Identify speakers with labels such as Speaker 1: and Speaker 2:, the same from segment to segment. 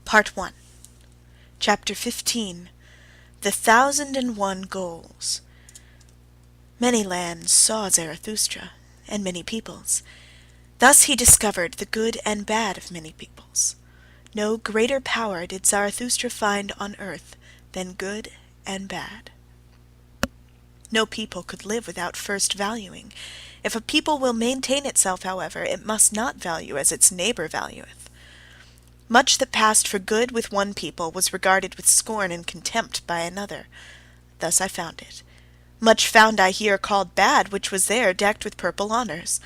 Speaker 1: Part 1. Chapter 15. The 1,001 Goals. Many lands saw Zarathustra, and many peoples. Thus he discovered the good and bad of many peoples. No greater power did Zarathustra find on earth than good and bad. No people could live without first valuing. If a people will maintain itself, however, it must not value as its neighbour valueth. Much that passed for good with one people was regarded with scorn and contempt by another. Thus I found it. Much found I here called bad, which was there decked with purple honours.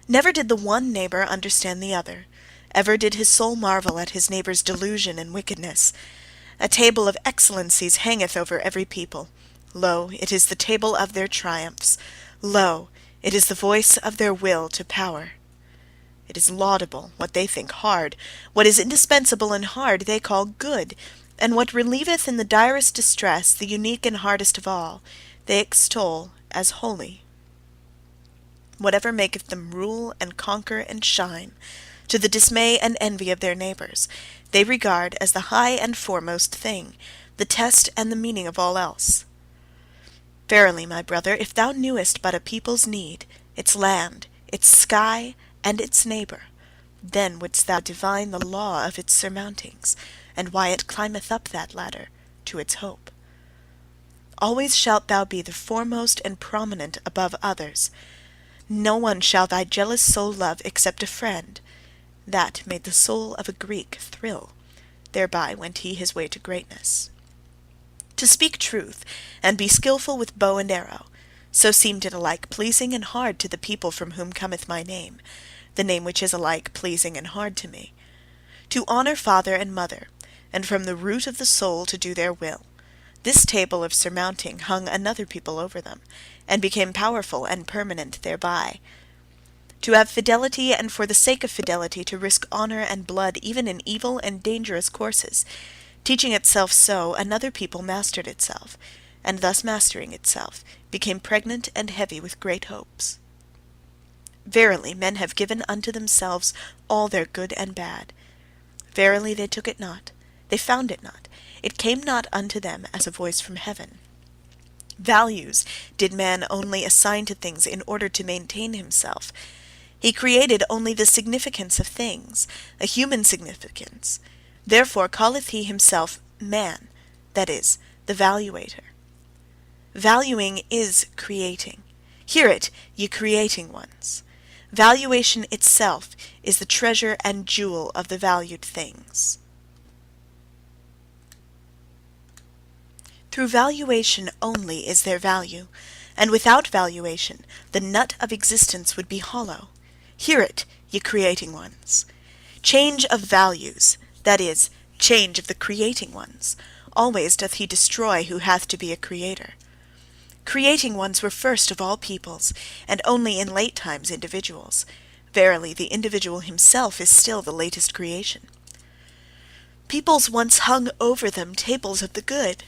Speaker 1: Never did the one neighbour understand the other. Ever did his soul marvel at his neighbour's delusion and wickedness. A table of excellencies hangeth over every people. Lo, it is the table of their triumphs. Lo, it is the voice of their will to power. It is laudable what they think hard. What is indispensable and hard they call good, and what relieveth in the direst distress, the unique and hardest of all, they extol as holy. Whatever maketh them rule and conquer and shine, to the dismay and envy of their neighbours, they regard as the high and foremost thing, the test and the meaning of all else. Verily, my brother, if thou knewest but a people's need, its land, its sky, and its neighbour, then wouldst thou divine the law of its surmountings, and why it climbeth up that ladder to its hope. Always shalt thou be the foremost and prominent above others. No one shall thy jealous soul love except a friend. That made the soul of a Greek thrill. Thereby went he his way to greatness. To speak truth, and be skilful with bow and arrow, so seemed it alike pleasing and hard to the people from whom cometh my name, the name which is alike pleasing and hard to me. To honour father and mother, and from the root of the soul to do their will. This table of surmounting hung another people over them, and became powerful and permanent thereby. To have fidelity, and for the sake of fidelity to risk honour and blood even in evil and dangerous courses, teaching itself so, another people mastered itself, and thus mastering itself, became pregnant and heavy with great hopes. Verily, men have given unto themselves all their good and bad. Verily, they took it not, they found it not, it came not unto them as a voice from heaven. Values did man only assign to things in order to maintain himself. He created only the significance of things, a human significance. Therefore calleth he himself man, that is, the valuator. Valuing is creating. Hear it, ye creating ones. Valuation itself is the treasure and jewel of the valued things. Through valuation only is there value, and without valuation the nut of existence would be hollow. Hear it, ye creating ones. Change of values, that is, change of the creating ones, always doth he destroy who hath to be a creator. Creating ones were first of all peoples, and only in late times individuals. Verily, the individual himself is still the latest creation. Peoples once hung over them tables of the good.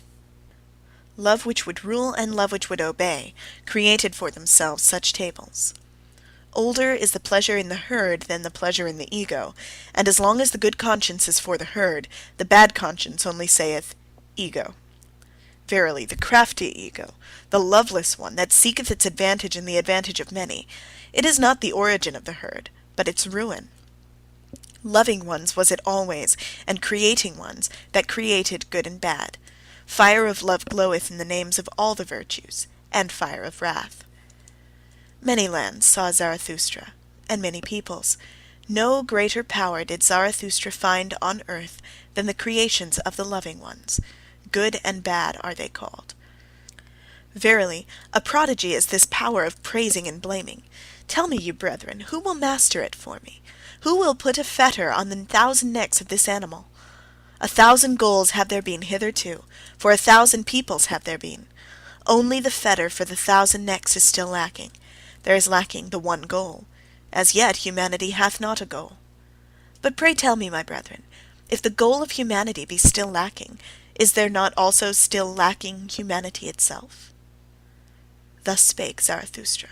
Speaker 1: Love which would rule and love which would obey, created for themselves such tables. Older is the pleasure in the herd than the pleasure in the ego, and as long as the good conscience is for the herd, the bad conscience only saith, ego. Verily, the crafty ego, the loveless one that seeketh its advantage in the advantage of many, it is not the origin of the herd, but its ruin. Loving ones was it always, and creating ones, that created good and bad. Fire of love gloweth in the names of all the virtues, and fire of wrath. Many lands saw Zarathustra, and many peoples. No greater power did Zarathustra find on earth than the creations of the loving ones. Good and bad are they called. Verily, a prodigy is this power of praising and blaming. Tell me, ye brethren, who will master it for me? Who will put a fetter on the 1,000 necks of this animal? 1,000 goals have there been hitherto, for 1,000 peoples have there been. Only the fetter for the 1,000 necks is still lacking. There is lacking the one goal. As yet humanity hath not a goal. But pray tell me, my brethren, if the goal of humanity be still lacking, is there not also still lacking humanity itself? Thus spake Zarathustra.